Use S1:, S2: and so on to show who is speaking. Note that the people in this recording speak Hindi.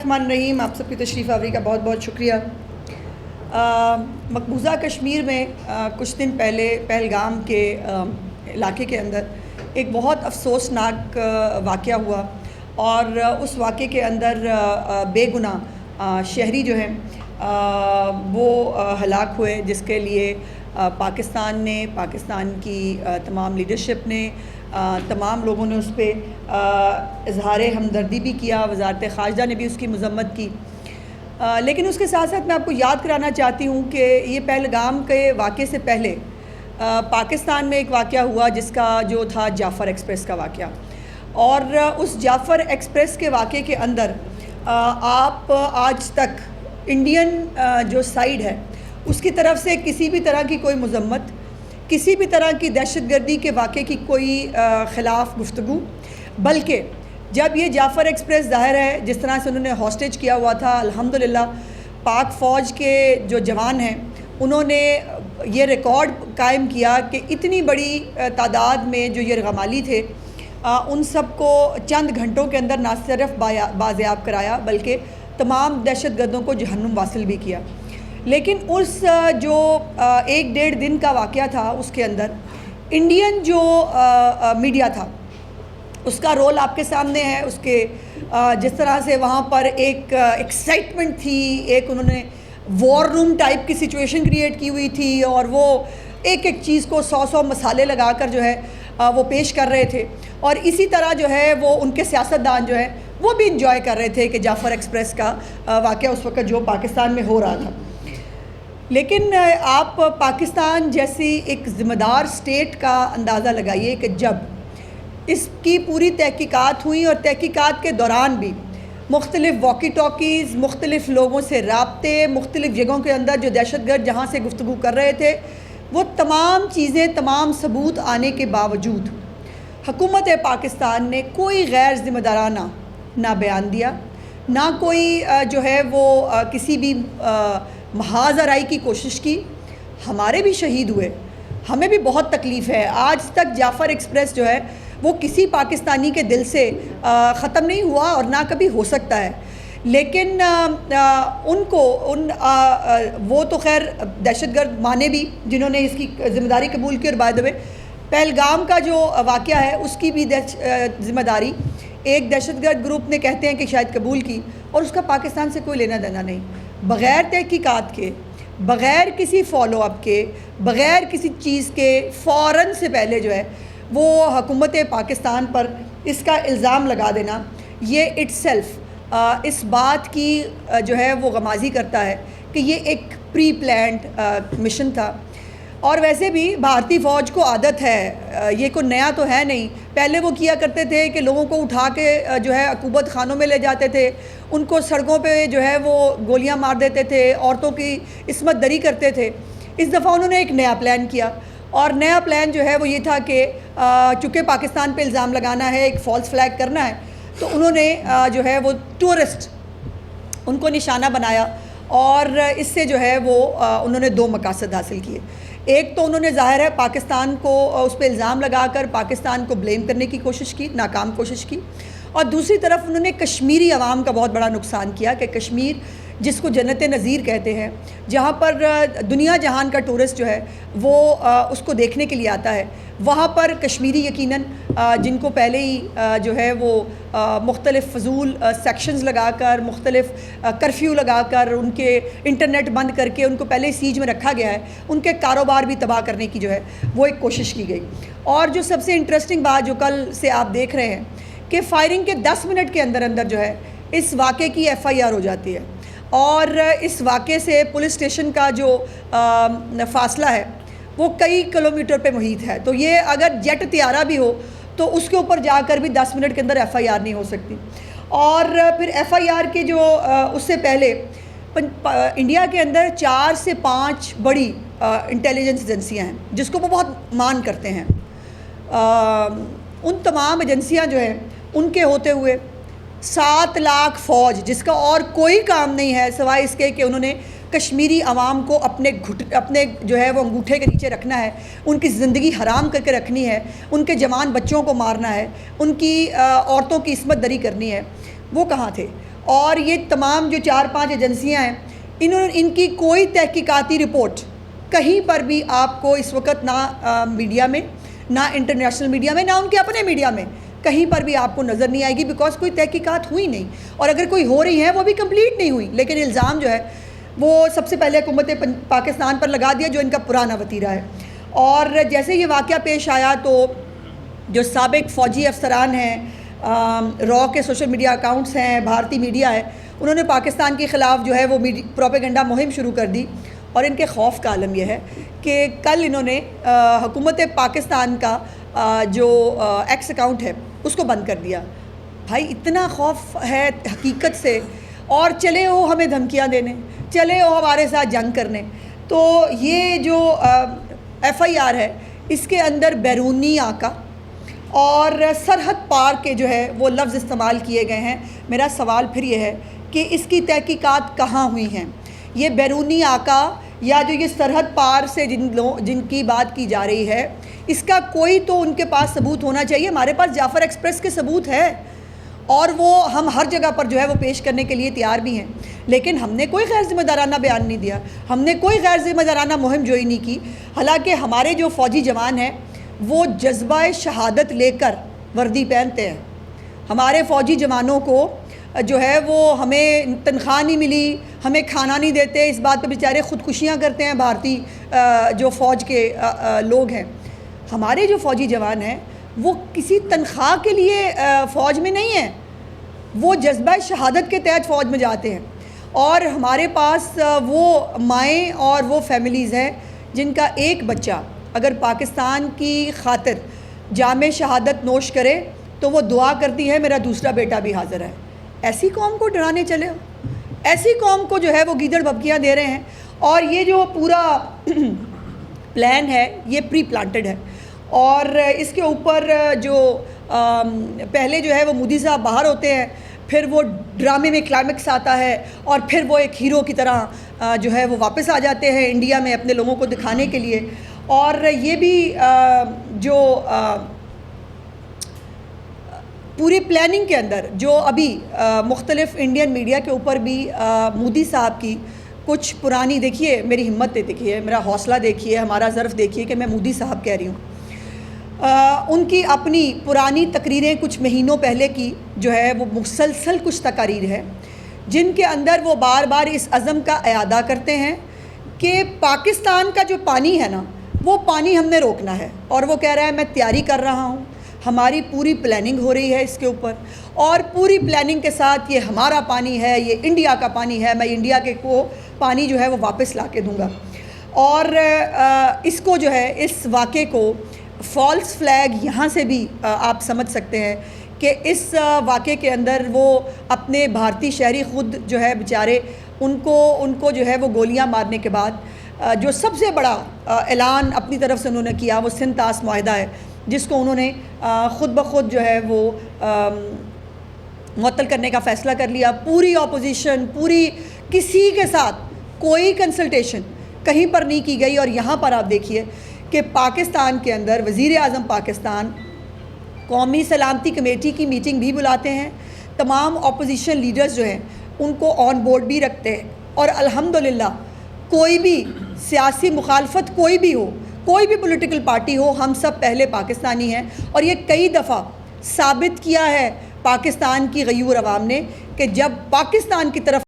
S1: रहमान रहीम, आप सबकी तशरीफ़ आवरी का बहुत बहुत शुक्रिया। मकबूजा कश्मीर में कुछ दिन पहले पहलगाम के इलाके के अंदर एक बहुत अफसोसनाक वाक़या हुआ और उस वाक़े के अंदर बेगुनाह शहरी जो हैं वो हलाक हुए, जिसके लिए पाकिस्तान ने, पाकिस्तान की तमाम लीडरशिप ने, तमाम लोगों ने उस पर इजहार हमदर्दी भी किया। वज़ारत ख़ारजा ने भी उसकी मज़म्मत की। लेकिन उसके साथ साथ मैं आपको याद कराना चाहती हूँ कि ये पहलगाम के वाक़े से पहले पाकिस्तान में एक वाक़या हुआ जिसका जो था जाफ़र एक्सप्रेस का वाक़या। और उस जाफ़र एक्सप्रेस के वाक़े के अंदर आप आज तक इंडियन जो साइड है उसकी तरफ से किसी भी तरह की कोई मज़म्मत, किसी भी तरह की दहशतगर्दी के वाक़े की कोई ख़िलाफ़ गुफ्तगू, बल्कि जब ये जाफ़र एक्सप्रेस ज़ाहिर है जिस तरह से उन्होंने हॉस्टेज किया हुआ था, अल्हम्दुलिल्लाह पाक फ़ौज के जो जवान हैं उन्होंने ये रिकॉर्ड कायम किया कि इतनी बड़ी तादाद में जो यरगमाली थे उन सब को चंद घंटों के अंदर ना सिर्फ बाज़याब कराया बल्कि तमाम दहशतगर्दों को जहन्नुम वासिल भी किया। लेकिन उस जो 1-1.5 दिन का वाक़या था उसके अंदर इंडियन जो मीडिया था उसका रोल आपके सामने है। उसके जिस तरह से वहाँ पर एक एक्साइटमेंट थी, एक उन्होंने वॉर रूम टाइप की सिचुएशन क्रिएट की हुई थी और वो एक एक चीज़ को 100 मसाले लगा कर जो है वो पेश कर रहे थे। और इसी तरह जो है वो उनके सियासतदान जो है वो भी इंजॉय कर रहे थे कि जाफ़र एक्सप्रेस का वाक़या उस वक़्त जो पाकिस्तान में हो रहा था। लेकिन आप पाकिस्तान जैसी एक ज़िम्मेदार स्टेट का अंदाज़ा लगाइए कि जब इसकी पूरी तहकीकात हुई और तहकीकात के दौरान भी मुख्तलिफ़ वॉकी टॉकीज़, मुख्तलिफ़ लोगों से राब्ते, मुख्तलिफ़ जगहों के अंदर जो दहशतगर्द जहाँ से गुफ्तगू कर रहे थे, वो तमाम चीज़ें, तमाम सबूत आने के बावजूद हुकूमत पाकिस्तान ने कोई गैर ज़िम्मेदाराना ना बयान दिया, ना कोई जो है वो किसी भी महाज आराई की कोशिश की। हमारे भी शहीद हुए, हमें भी बहुत तकलीफ़ है। आज तक जाफ़र एक्सप्रेस जो है वो किसी पाकिस्तानी के दिल से ख़त्म नहीं हुआ और ना कभी हो सकता है। लेकिन उनको वो तो खैर दहशतगर्द माने भी जिन्होंने इसकी ज़िम्मेदारी कबूल की। और बाय द वे पहलगाम का जो वाक़या है उसकी भी ज़िम्मेदारी एक दहशतगर्द ग्रुप ने कहते हैं कि शायद कबूल की और उसका पाकिस्तान से कोई लेना देना नहीं। बग़ैर तहकीकात के, बग़ैर किसी फॉलो अप के, बग़ैर किसी चीज़ के फ़ौरन से पहले जो है वो हुकूमत पाकिस्तान पर इसका इल्ज़ाम लगा देना, ये इट्सेल्फ इस बात की जो है वो गमाज़ी करता है कि ये एक प्री प्लान्ड मिशन था। और वैसे भी भारतीय फ़ौज को आदत है, ये कोई नया तो है नहीं, पहले वो किया करते थे कि लोगों को उठा के जो है अकूबत खानों में ले जाते थे, उनको सड़कों पे जो है वो गोलियां मार देते थे, औरतों की इस्मत दरी करते थे। इस दफ़ा उन्होंने एक नया प्लान किया और नया प्लान जो है वो ये था कि चूँकि पाकिस्तान पे इल्ज़ाम लगाना है, एक फ़ॉल्स फ्लैग करना है, तो उन्होंने जो है वो टूरिस्ट उनको निशाना बनाया और इससे जो है वो उन्होंने 2 मकासद हासिल किए। एक तो उन्होंने ज़ाहिर है पाकिस्तान को उस पर इल्ज़ाम लगाकर पाकिस्तान को ब्लेम करने की कोशिश की, नाकाम कोशिश की। और दूसरी तरफ उन्होंने कश्मीरी अवाम का बहुत बड़ा नुकसान किया कि कश्मीर जिसको जन्नत नज़ीर कहते हैं, जहाँ पर दुनिया जहान का टूरिस्ट जो है वो उसको देखने के लिए आता है, वहाँ पर कश्मीरी यकीनन जिनको पहले ही जो है वो मुख्तलिफ़ फ़जूल सेक्शंस लगाकर, मुख्तलिफ़ कर्फ्यू लगाकर, उनके इंटरनेट बंद करके उनको पहले ही सीज में रखा गया है, उनके कारोबार भी तबाह करने की जो है वो एक कोशिश की गई। और जो सबसे इंटरेस्टिंग बात जो कल से आप देख रहे हैं कि फ़ायरिंग के 10 मिनट के अंदर अंदर जो है इस वाक़े की FIR हो जाती है और इस वाक़े से पुलिस स्टेशन का जो फ़ासला है वो कई किलोमीटर पे मुहित है। तो ये अगर जेट त्यारा भी हो तो उसके ऊपर जाकर भी 10 मिनट के अंदर FIR नहीं हो सकती। और फिर FIR के जो उससे पहले इंडिया के अंदर 4 से 5 बड़ी इंटेलिजेंस एजेंसियाँ हैं जिसको वो बहुत मान करते हैं। उन तमाम एजेंसियाँ जो हैं उनके होते हुए 7 लाख फ़ौज जिसका और कोई काम नहीं है सिवाय इसके कि उन्होंने कश्मीरी आवाम को अपने जो है वो अंगूठे के नीचे रखना है, उनकी ज़िंदगी हराम करके रखनी है, उनके जवान बच्चों को मारना है, उनकी औरतों की इस्मत दरी करनी है, वो कहाँ थे। और ये तमाम जो 4-5 एजेंसियां हैं, इनकी कोई तहकीकाती रिपोर्ट कहीं पर भी आपको इस वक्त ना मीडिया में, ना इंटरनेशनल मीडिया में, ना उनके अपने मीडिया में कहीं पर भी आपको नज़र नहीं आएगी, बिकॉज कोई तहकीकात हुई नहीं, और अगर कोई हो रही है वो भी कंप्लीट नहीं हुई। लेकिन इल्ज़ाम जो है वो सबसे पहले हुकूमत पाकिस्तान पर लगा दिया, जो इनका पुराना वतीरा है। और जैसे ये वाक़या पेश आया तो जो साबिक फ़ौजी अफसरान हैं, रॉ के सोशल मीडिया अकाउंट्स हैं, भारतीय मीडिया है, उन्होंने पाकिस्तान के ख़िलाफ़ जो है वो प्रोपेगेंडा मुहिम शुरू कर दी। और इनके खौफ का आलम यह है कि कल इन्होंने हुकूमत पाकिस्तान का जो एक्स अकाउंट है उसको बंद कर दिया। भाई इतना खौफ है हकीकत से, और चले वो हमें धमकियां देने, चले वो हमारे साथ जंग करने। तो ये जो FIR है इसके अंदर बैरूनी आका और सरहद पार के जो है वो लफ्ज़ इस्तेमाल किए गए हैं। मेरा सवाल फिर ये है कि इसकी तहकीकात कहाँ हुई हैं? ये बैरूनी आका या जो ये सरहद पार से जिनकी बात की जा रही है, इसका कोई तो उनके पास सबूत होना चाहिए। हमारे पास जाफ़र एक्सप्रेस के सबूत है और वो हम हर जगह पर जो है वो पेश करने के लिए तैयार भी हैं, लेकिन हमने कोई गैर ज़िम्मेदाराना बयान नहीं दिया, हमने कोई गैर ज़िम्मेदाराना मुहिम जोई नहीं की। हालांकि हमारे जो फ़ौजी जवान हैं वो जज्बा शहादत लेकर वर्दी पहनते हैं। हमारे फ़ौजी जवानों को जो है वो हमें तनख्वाह नहीं मिली, हमें खाना नहीं देते, इस बात पे बेचारे ख़ुदकुशियाँ करते हैं भारतीय जो फ़ौज के लोग हैं। हमारे जो फ़ौजी जवान हैं वो किसी तनख्वाह के लिए फ़ौज में नहीं है, वो जज्बा शहादत के तहत फ़ौज में जाते हैं। और हमारे पास वो माएँ और वो फैमिलीज़ हैं जिनका एक बच्चा अगर पाकिस्तान की खातिर जामे शहादत नोश करे तो वो दुआ करती है मेरा दूसरा बेटा भी हाज़िर है। ऐसी कौम को डराने चले हो, ऐसी कौम को जो है वो गीदड़ भभकियाँ दे रहे हैं। और ये जो पूरा प्लान है ये प्री प्लांटेड है, और इसके ऊपर जो पहले जो है वो मोदी साहब बाहर होते हैं, फिर वो ड्रामे में क्लाइमेक्स आता है और फिर वो एक हीरो की तरह जो है वो वापस आ जाते हैं इंडिया में अपने लोगों को दिखाने के लिए। और ये भी जो पूरी प्लानिंग के अंदर जो अभी मुख्तलिफ़ इंडियन मीडिया के ऊपर भी मोदी साहब की कुछ पुरानी, देखिए मेरी हिम्मत देखिए, मेरा हौसला देखिए, हमारा ज़र्फ़ देखिए कि मैं मोदी साहब कह रही हूँ। उनकी अपनी पुरानी तकरीरें कुछ महीनों पहले की जो है वो मुसलसल कुछ तकारीर है जिनके अंदर वो बार बार इस अज़म का अयादा करते हैं कि पाकिस्तान का जो पानी है ना वो पानी हमने रोकना है। और वो कह रहा है मैं तैयारी कर रहा हूँ, हमारी पूरी प्लानिंग हो रही है इसके ऊपर, और पूरी प्लानिंग के साथ ये हमारा पानी है, ये इंडिया का पानी है, मैं इंडिया के को पानी जो है वो वापस ला के दूँगा। और इसको जो है इस वाक़े को फॉल्स फ्लैग यहाँ से भी आप समझ सकते हैं कि इस वाक़े के अंदर वो अपने भारतीय शहरी ख़ुद जो है बेचारे उनको जो है वो गोलियाँ मारने के बाद जो सबसे बड़ा ऐलान अपनी तरफ से उन्होंने किया वो सिंध तास मुआहदा है, जिसको उन्होंने ख़ुद ब खुद जो है वो मुअत्तल करने का फ़ैसला कर लिया। पूरी ऑपोजिशन, पूरी किसी के साथ कोई कंसल्टेशन कहीं पर नहीं की गई। और यहाँ पर आप देखिए कि पाकिस्तान के अंदर वज़ीर आज़म पाकिस्तान कौमी सलामती कमेटी की मीटिंग भी बुलाते हैं, तमाम ऑपोजिशन लीडर्स जो हैं उनको ऑन बोर्ड भी रखते हैं। और अल्हम्दुलिल्लाह कोई भी सियासी मुखालफत कोई भी हो, कोई भी पॉलिटिकल पार्टी हो, हम सब पहले पाकिस्तानी हैं। और ये कई दफ़ा साबित किया है पाकिस्तान की गयूर अवाम ने कि जब पाकिस्तान की तरफ